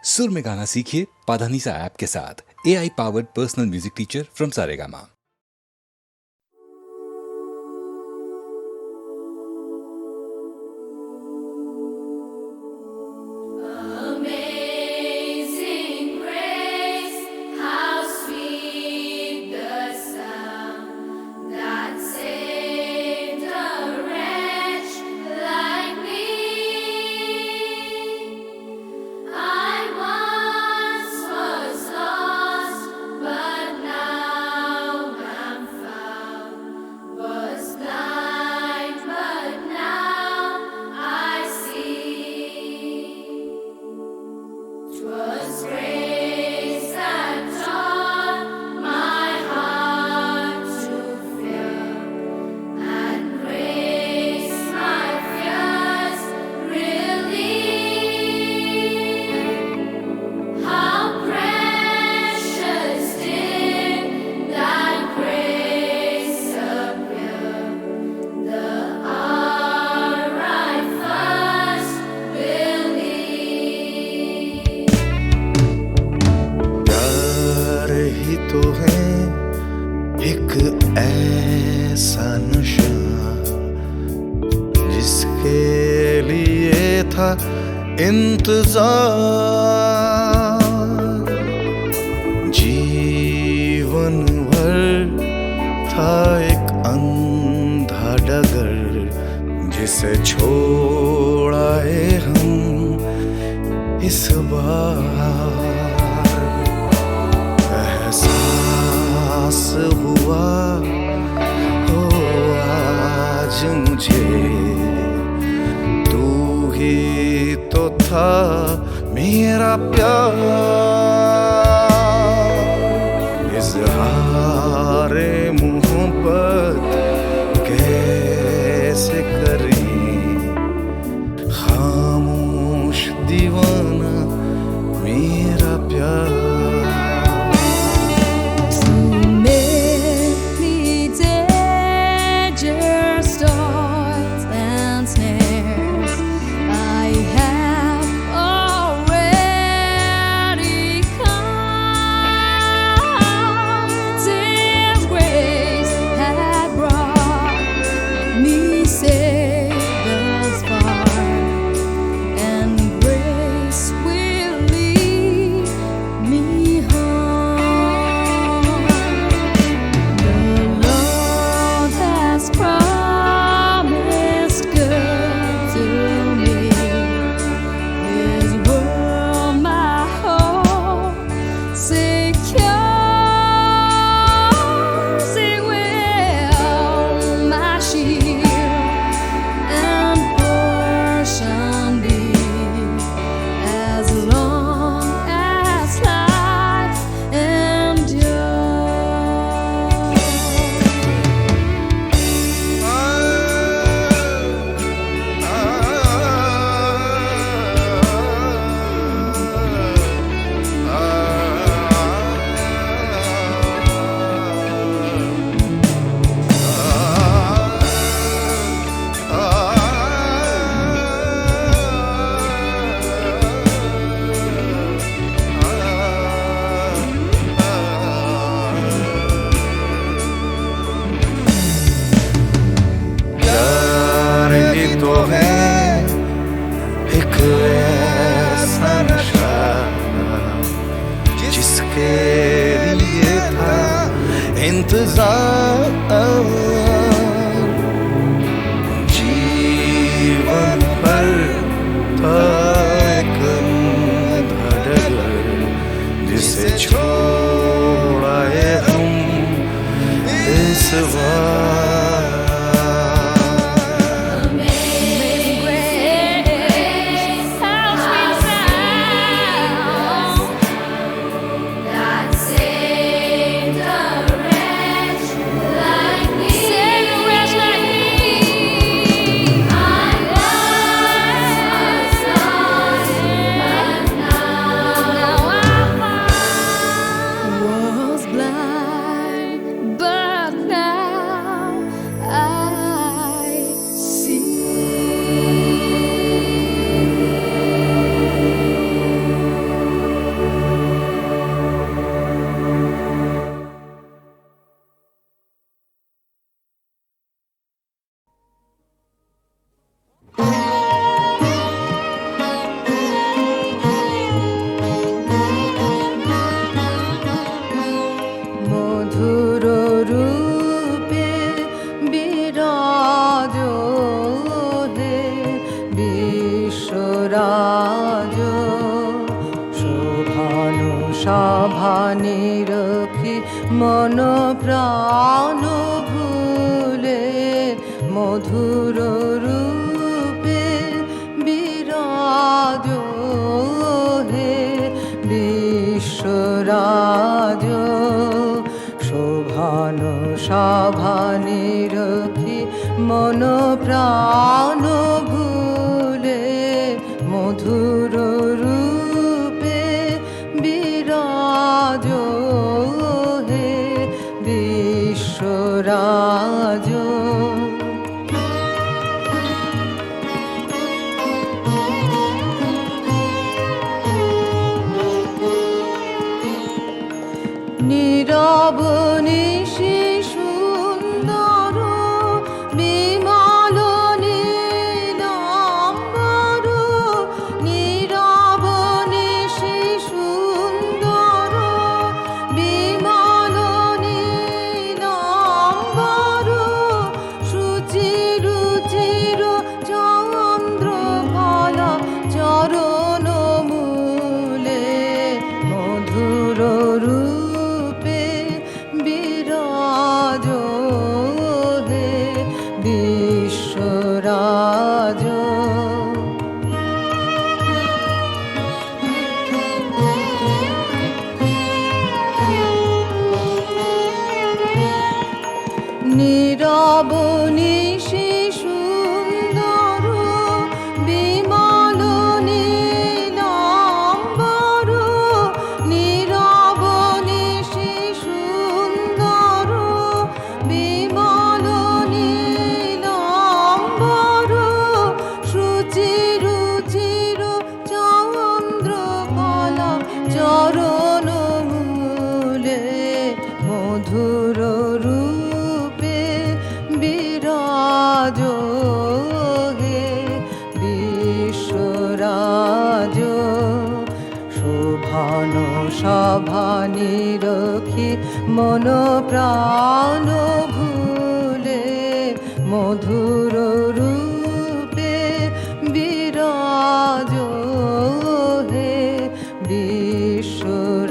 सुर में गाना सीखिए पाधानीसा ऐप के साथ। AI powered personal music teacher from Saregama. Amazing grace, how sweet the sound that saved a wretch like me. I once was lost, but now am found. Was blind, but now I see. 'Twas grace that taught my heart to fear, and grace my fears relieved. How precious did that grace appear, the hour I first believed. प्यार ही तो है एक ऐसा नशा जिसके लिए था इंतजार। जीवन भर था एक अंधा डगर जिसे छोड़ाए हम इस बार। एहसास हुआ हो आज मुझे, तू ही तो था मेरा प्यार। इज़हारे मोहब्बत कैसे करें, खामोश दीवाना मेरा प्यार। Many dangers, storms, and snares I have already come, since grace had brought me safe thus far, and grace will lead me home. The Lord has promised good to me. His world my hope secures. He will my shield and portion be, as long as life endures. प्यार ही तो है एक ऐसा नशा जिसके लिए था इंतजार। जीवन भर था एक अंधा डगर जिसे छोड़ाए हम इस बार। Amazing grace, how sweet sound that saved a wretch like me. সভানিরখি মন প্রাণ ভুলে মধুর রূপে বিরাজ হে বিশ্বরাজ শোভান সভানিরখি মন প্রাণ ভুলে মধুর রূপে বিরাজ হে বিশ্বরাজ নীরব নিশি সুন্দর বিমল নীলাম্বর নীরব নিশি সুন্দর বিমল নীলাম্বর সুচিরুচির চন্দ্রকলা চরণ মূলে মধুর রূপে বিরাজ হে বিশ্বরাজ নীরব নিশি সুন্দর বিমল নীলাম্বর নীরব নিশি সুন্দর বিমল নীলাম্বর সুচিরুচির চন্দ্রকলা চরণ মূলে মধুর রূপে বিরাজ হে বিশ্বরাজ শোভান সভানিরখি মন প্রাণ ভুলে মধুর রূপে বিরাজ হে বিশ্বরাজ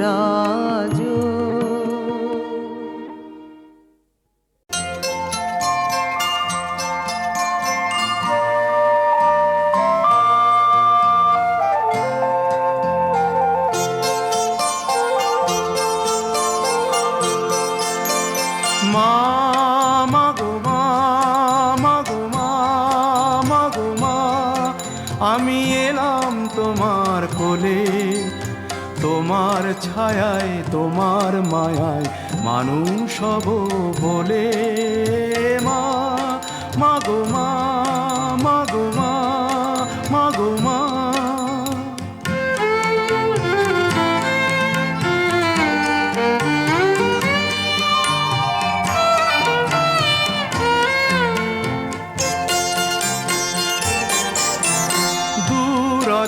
মা মাগো মা মাগো মা মাগো মা আমি এলাম তোমার কোলে তোমার ছায়ায় তোমার মায়ায় মানুষ হব বলে মা মাগো মা মাগো মা মাগো মা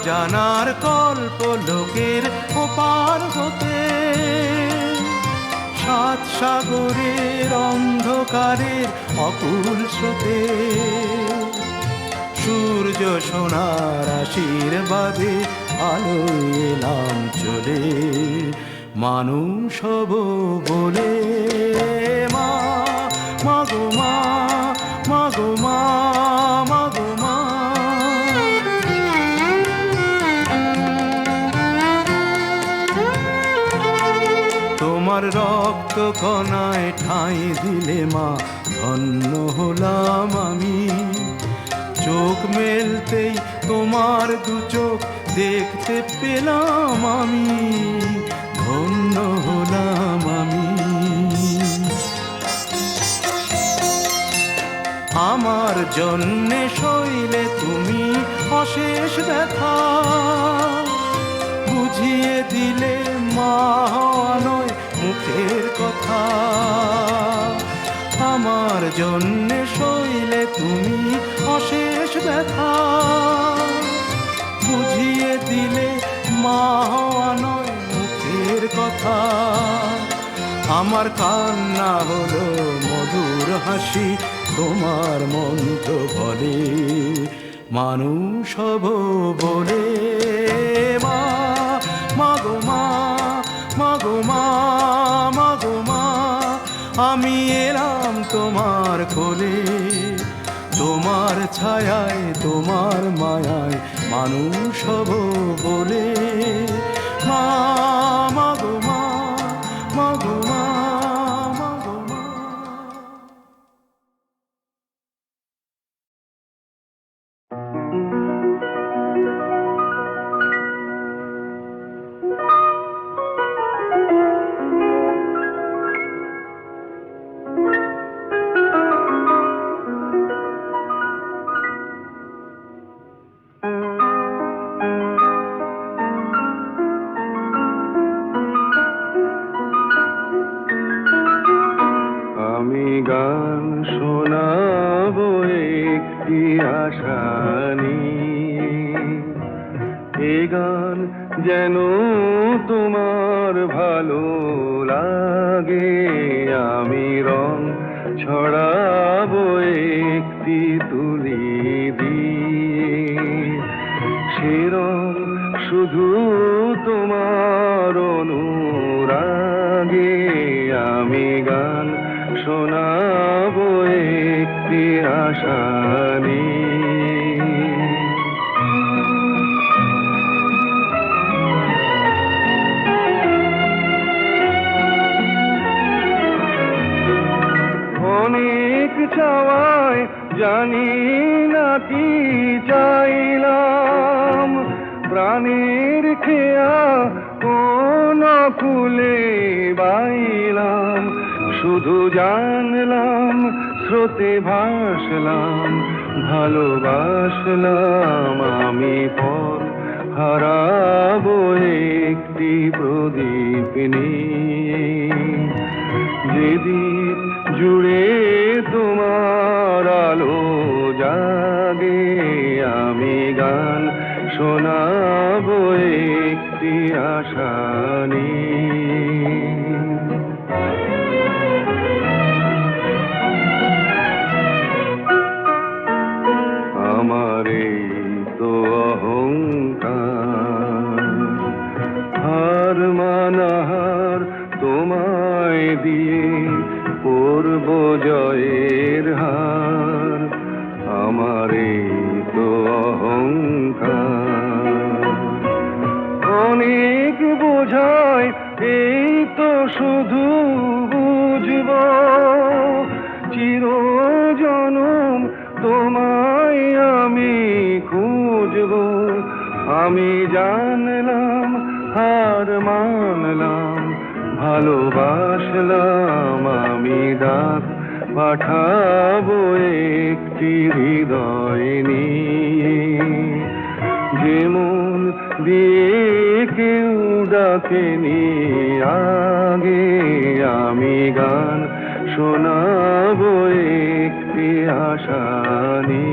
জানার কল্প লোকের ওপার হতে সাত সাগরের অন্ধকারের অকুল স্রোতে সূর্য সোনার আশীর্বাদে আলো এলাম চলে মানুষ হব বলে মা মাগো মা মাগো মা মাগো মা তোমার রক্ত কণায় ঠাঁই দিলে মা ধন্য হলাম আমি চোখ মেলতেই তোমার দু চোখ দেখতে পেলাম আমি ধন্য হলাম আমি আমার জন্যে সইলে তুমি অশেষ ব্যথা বুঝিয়ে দিলে মা হওয়া নয় মুখের কথা আমার জন্যে সইলে তুমি অশেষ ব্যথা বুঝিয়ে দিলে মা হওয়া নয় মুখের কথা আমার কান্না হলো মধুর হাসি তোমার মন্ত্র বলে মানুষ হব বলে মা মাগো মা আমি এলাম তোমার কোলে, তোমার ছায়ায় তোমার মায়ায় মানুষ হব বলে। মা মাগো মা, মাগো মা, মাগো মা। আমি গান শোনাবো একটি আশা নিয়ে, এ গান যেন তোমার ভালো লাগে। আমি রং ছড়াবো একটি তুলি দিয়ে, সে রং শুধু তোমার অনুরাগে। আমি গান শোনাবো একটি আশা নিয়ে। অনেক চাওয়ায় জানি না কি চাইলাম, প্রাণের খেয়া কোন ফুলে বাইলাম। শুধু জানলাম স্রোতে ভাসলাম, ভালোবাসলাম। আমি পথ হারাবো একটি প্রদীপ নিয়ে, যেদিন জুড়ে তোমার আলো জাগে। আমি গান শোনাবো একটি আশা নিয়ে। আমার এই তো অহংকার, হার মানাহার তোমায় দিয়ে করব জয়ের হার। আমার এই তো অহংকার, অনেক বোঝায় এই তো শুধু বুঝব। চিরজনম তোমায় আমি খুঁজব। আমি জানলাম হার মানলাম, ভালোবাসলাম। আমি ডাক পাঠাবো একটি হৃদয় নিয়ে, যেমন দিয়ে কেউ ডাকেনি আগে। আমি গান শোনাবো একটি আশা নিয়ে।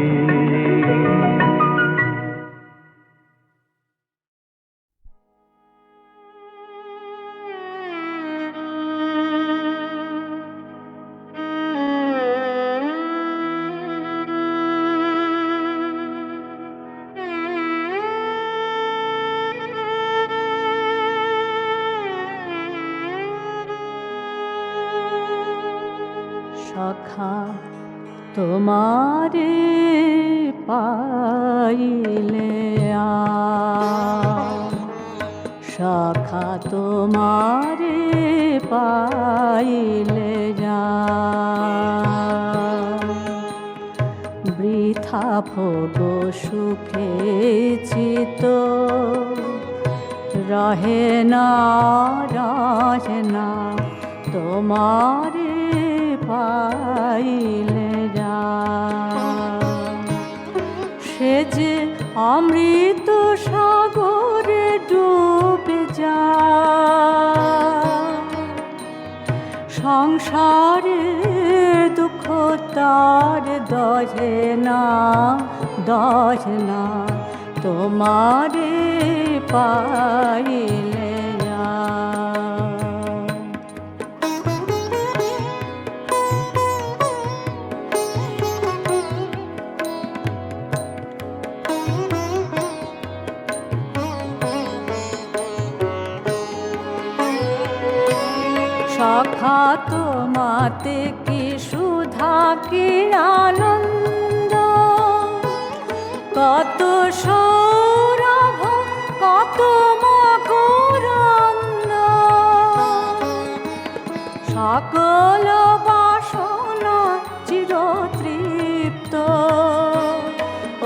সখা তোমারে পাইলে সখা তোমারে পাইলে বৃথা ভোগ সুখে চিত রহে না তোমারে পাইলে সে যে অমৃত সাগরে ডুবে সংসারে দুঃখ তার দহে না তোমারে পাইলে সখা তোমাতে কি সুধা কি আনন্দ, কত সৌরভ কত মকরন্দ, সকল বাসনা চিরতৃপ্ত,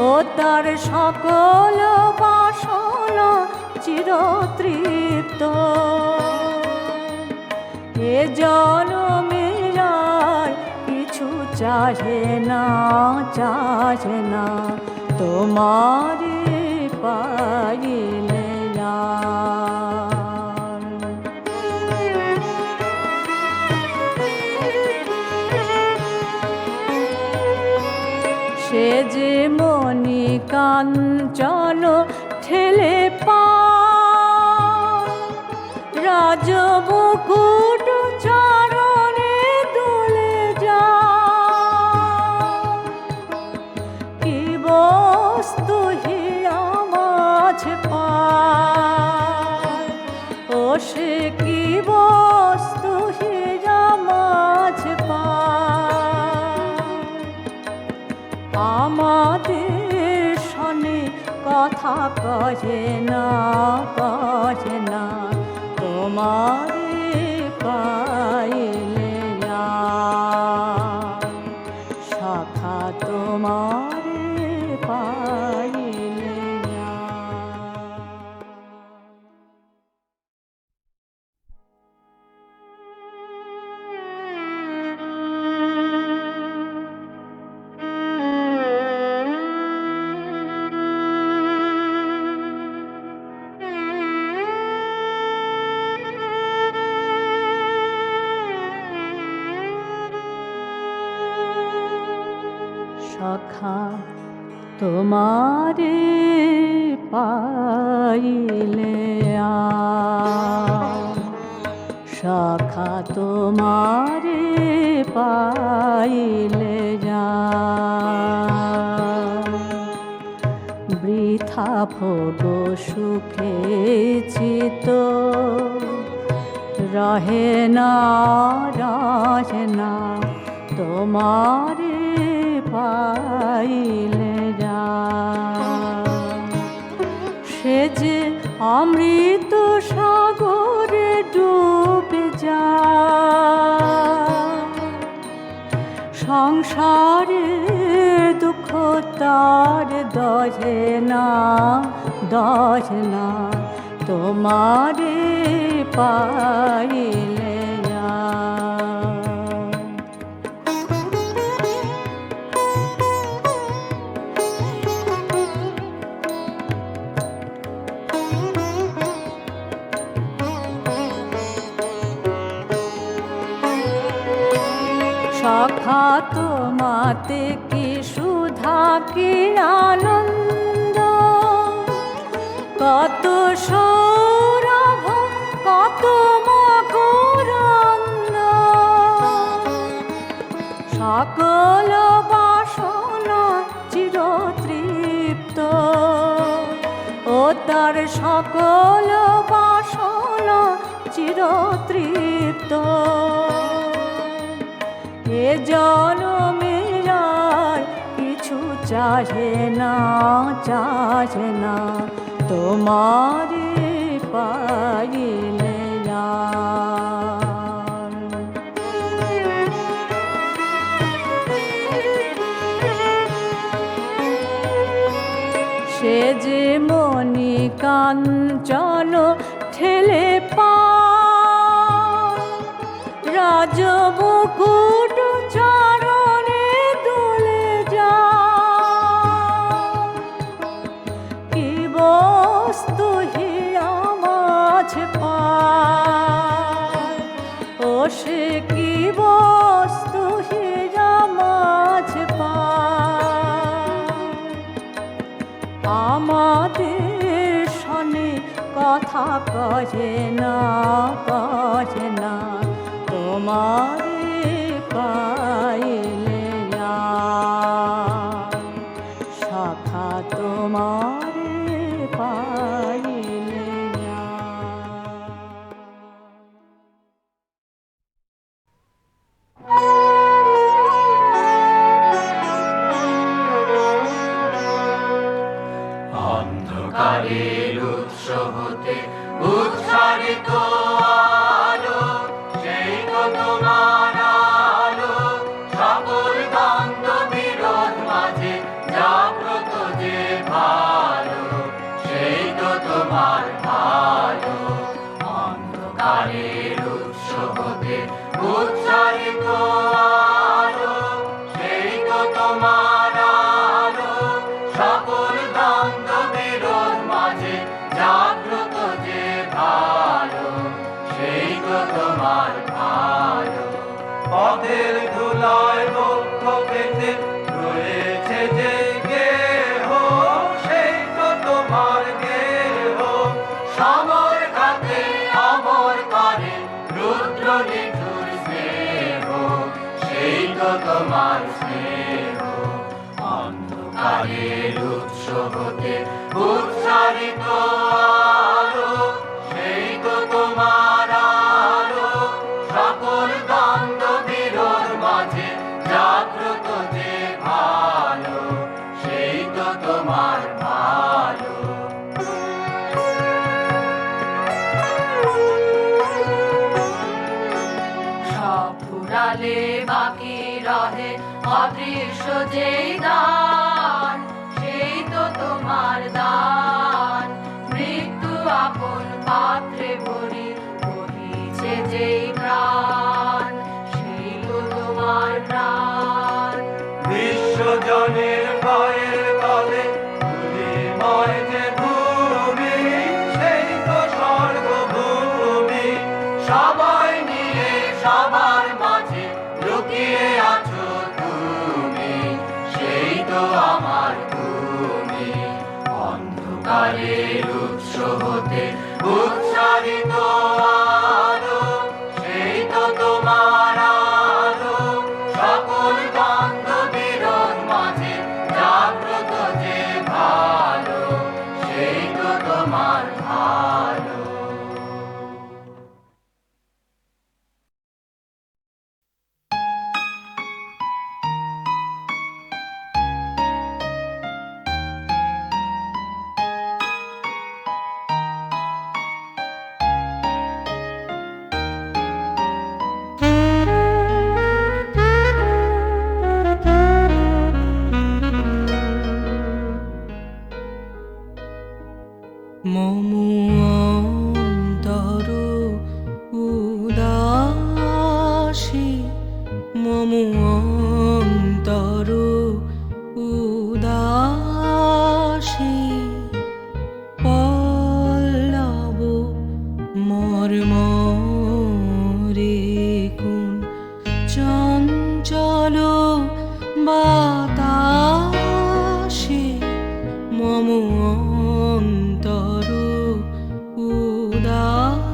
ও তার সকল বাসনা চিরতৃপ্ত। এ জনমের আর কিছু চাহে না, চাহে না, তোমারে পাইলে আর। সে যে মণি কাঞ্চন ঠেলে পা, রাজমুকুট চরণে দুলে যা, কি বস্তু হীরা মাঝ পায়, ও সে কি বস্তু হীরা মাঝ পায়। আমাদের সনে কথা কহে না, কহে না, তোমারে পাইলে আর। সখা তোমারে পাইলে আর। সখা তোমারে পাইলে আর। সখা তোমারে পাইলে আর। বৃথা ভোগ সুখে চিত রহে না, রহে না, তোমারে পাইলে যায়। সে যে অমৃত সাগরে ডুবে যায়, সংসারে দুঃখ তার দহে না, দহে না, তোমারে পাইলে সখা তোমাতে কি সুধা কি আনন্দ, কত সৌরভ কত মকরন্দ, সকল বাসনা চিরতৃপ্ত, ও তার সকল বাসনা চিরতৃপ্ত। এ জনমের আর কিছু চাহে না, চাহে না, তোমারে পাইলে আর। সে যে মণি কাঞ্চন ঠেলে পা, রাজমুকুট চরণে দুলে যা, কি বস্তু হীরা মাঝ পায়, ও সে কি বস্তু হীরা মাঝ পায়। আমাদের সনে কথা কহে না, কহে না, তোমারে পাইলে আর। সখা তোমারে পাইলে। তো আলো, সেই তো তোমার আলো, সকল দ্বন্দ্ব বিরোধ মাঝে জাগ্রত যে ভালো, সেই তো তোমার ভালো। অন্ধকারের উৎস হতে উচ্চারিত আলো, সেই তো তোমার আলো, সকল দ্বন্দ্ব বিরোধ মাঝে জাগ্রত যে ভালো, সেই তো তোমার ভালো। পথের ধুলায় বক্ষ পেতে রয়েছে যে গেহ, সেই তো তোমার গেহ, সমর খাতে অমর করে রুদ্র নিঠুর স্নেহ, সেই তো তোমার স্নেহ। অন্ধকারের উৎস হতে উচ্চারিত আলো, সেই তো তোমার আলো, সকল দ্বন্দ্ব বিরোধ মাঝে জাগ্রত যে ভালো, সেই তো তোমার ভালো। সব ফুরালে বাকি রহে অদৃশ্য যেই দান, সেই তো তোমার দান। মৃত্যু আপন পাত্রে ভরি বহিছে যেই প্রাণ, সেই তো তোমার প্রাণ। বিশ্বজনের ভয়ের তলে ধূলিময় যে ভূমি, সেই তো স্বর্গভূমি, সবাই নিয়ে সবার মাঝে লুকিয়ে আছো তুমি, সেই তো আমার তুমি। অন্ধকারের উৎস হতে উচ্চারিত আলো, সেই তো তোমার আলো, সকল দ্বন্দ্ব বিরোধ মাঝে জাগ্রত যে ভালো, সেই তো তোমার ভালো। মম অন্তর উদাসী, মম অন্তর উদাসী, পল্লব মর্মরে কোন চঞ্চল বাতাসে, মম অন্তর উদাসী,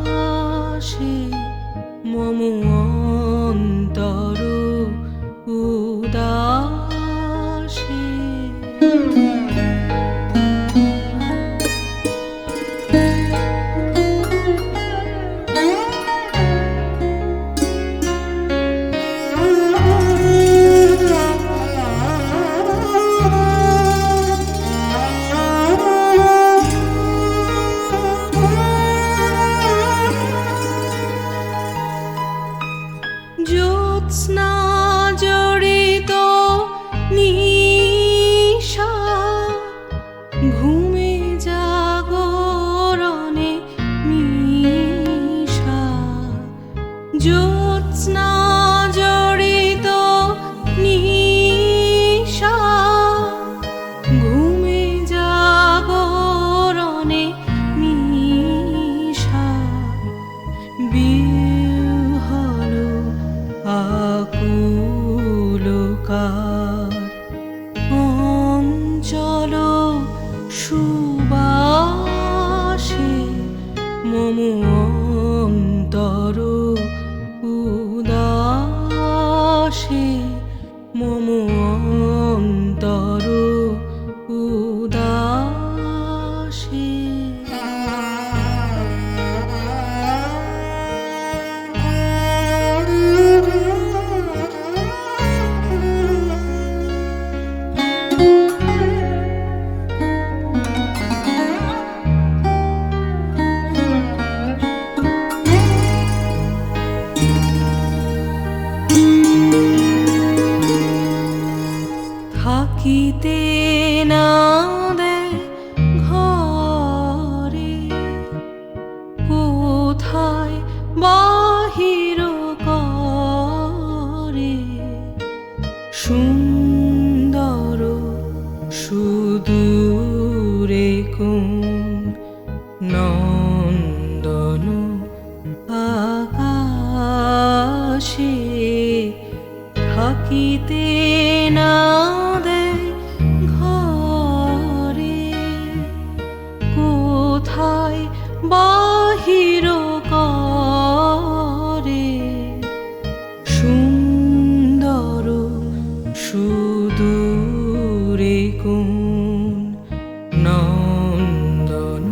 মম অন্তর উদাসী। জ্যোৎস্না জড়িত নিশা, ঘুমে জাগরণে মিশা, জ্যোৎস্না জড়িত নিশা, ঘুমে জাগরণে মিশা, বিহ্বল আকুলকার অঞ্চল সুবাসে, মম অন্তর উদাসী, মম অন্তর উদাসী। বাহির করে সুন্দর সুদূরে কোন নন্দন আকাশে থাকিতে না দেয় ঘরে কোথায় বাহির করে সুন্দর সুদূরে কোন নন্দন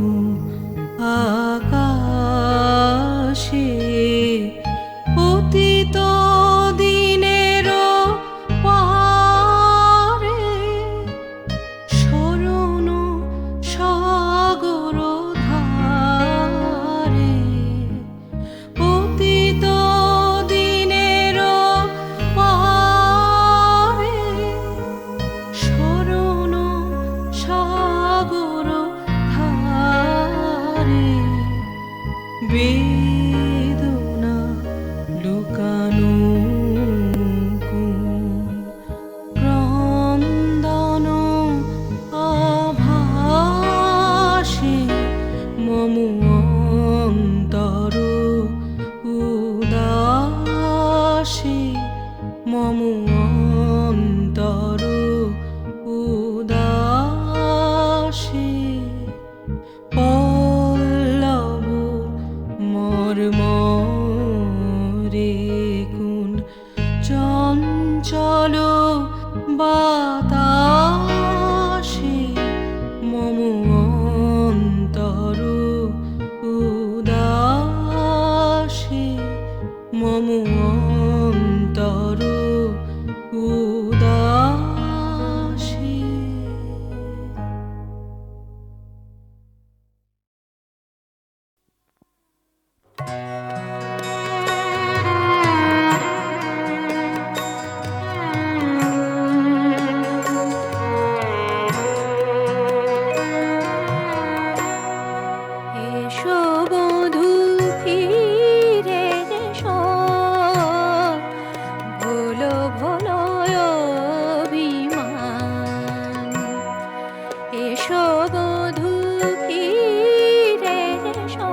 আকাশে অতীত দিনের পারে স্মরণ সাগর ধারে অতীত দিনের পারে স্মরণ সাগর ধারে বেদনা লুকানো ক্রন্দন আভাসে মম অন্তর উদাসে মম অন্তর উদাসে পল্লব মর্মরে কোন চঞ্চল বাতাসে মম অন্তর উদাসে মম অন্তর উদাসে। এসো বধূ ফিরে এসো, ভোলো ভোলো অভিমান। এসো বধূ ফিরে এসো,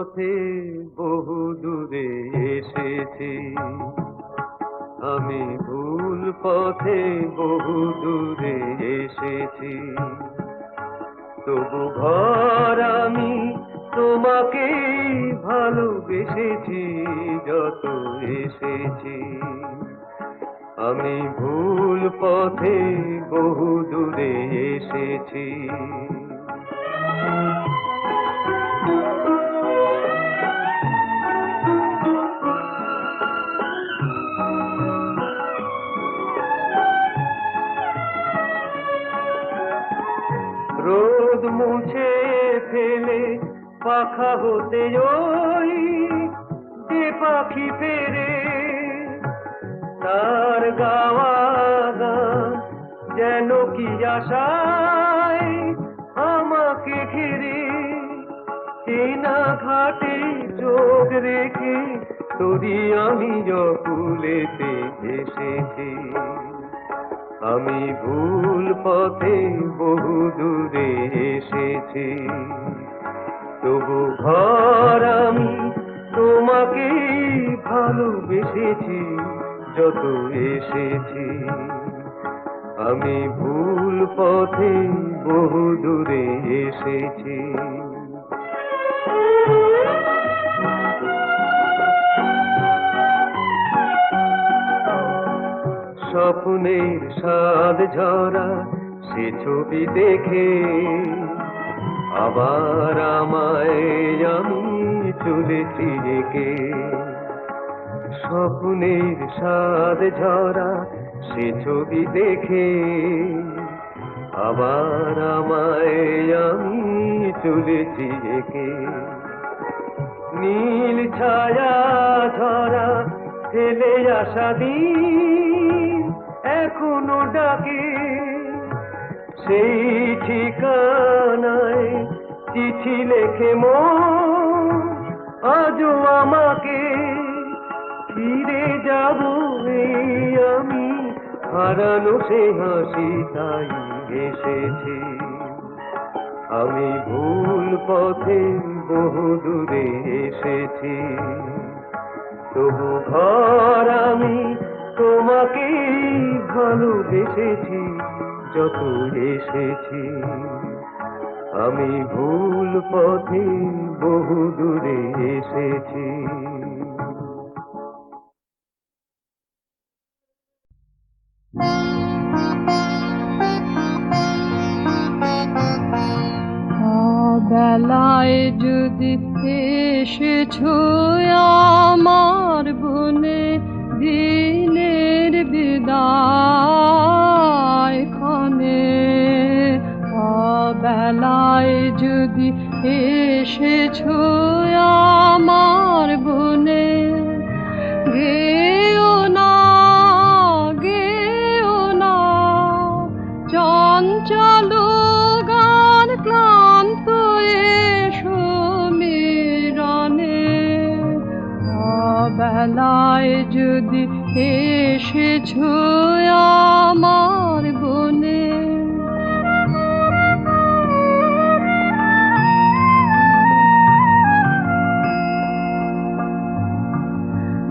পথে বহু দূরে এসেছি, আমি ভুল পথে বহু দূরে এসেছি। তবু ঘর আমি তোমাকে ভালোবেসেছি যত এসেছি। আমি ভুল পথে বহু দূরে এসেছি। রোদ মুছে ফেলে পাখা হতে ওই যে পাখি ফেরে, তার গাওয়া গান যেন কি আশায় আমাকে ঘিরে। চেনা ঘাটে চোখ রেখে তোরি আমি জকুলেতে এসেছি। আমি ভুল পথে বহু দূরে এসেছি। তবু ঘর আমি তোমাকে ভালোবেসেছি যত এসেছি। আমি ভুল পথে বহু দূরে এসেছি। স্বপ্নের স্বাদ ঝরা সে ছবি দেখে আবার আমায় আমি চলেছি রেখে। স্বপ্নের স্বাদ ঝরা সে ছবি দেখে আবার আমায় আমি চলেছি রেখে। নীল ছায়া ঝরা ফেলে আসা দিন এখনো ডাকে, সেই ঠিকানায় চিঠি লেখে মন আজও আমাকে। ফিরে যাব এই আমি হারানো সে হাসি তাই এসেছি। আমি ভুল পথে বহু দূরে এসেছি। তবু ঘর আমি তোমাকে ভালোবেসেছি যত এসেছি। আমি ভুল পথে বহু দূরে এসেছি। বেলায় যদি এসেছো আমার বনে দিনের বিদায় ক্ষণে, বেলায় যদি এসেছো আমার বনে, গেও না চঞ্চল গান ক্লান্ত এসো মিরনে। বেলায় যদি এসেছো আমার বনে,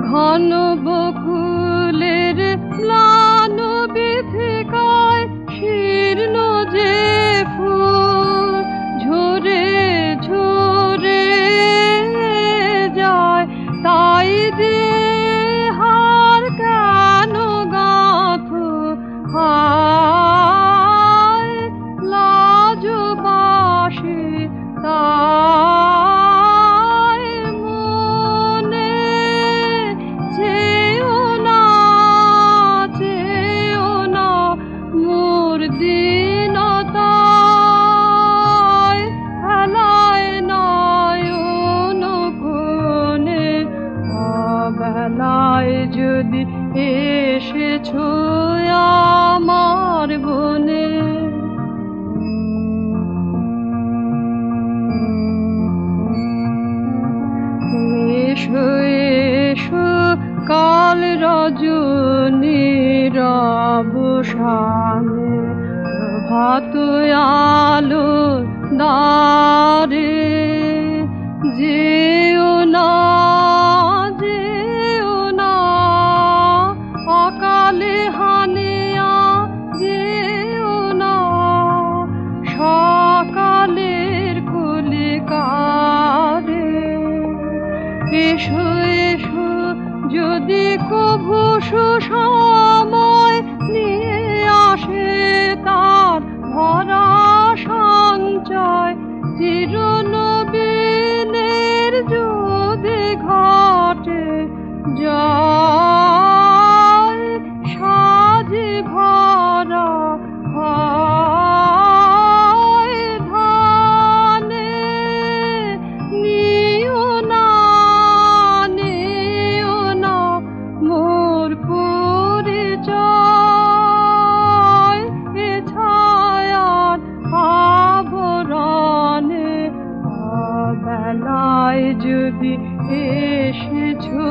ঘন বকুলের ম্লান বিথিকায় শীর্ণ যে ফুল ঝরে ঝরে যায়, তাই যে হার কেন গাঁথো হায় লাজবাসী তাই মনে। চেও না মোর দীনতায়, হেলায় নয়ন কোণে। বেলায় যদি এসেছো আমার বনে, এসো এসো কাল রজনীর অবসানে, প্রভাত আলো দ্বারে যেও না, যেও না, অকালে হানিয়া যেও না, সকালের কলিকারে। এসো এসো যদি কভু সুসময় নিয়ে আসে তার ভরা সঞ্চয়, চিরনবীনের যদি ঘটে জয়, সাজি ভরা হয় ধানে। নিও না, নিও না মোর পরিচয়, এ ছায়ার আবরণে। বেলায় যদি এসেছো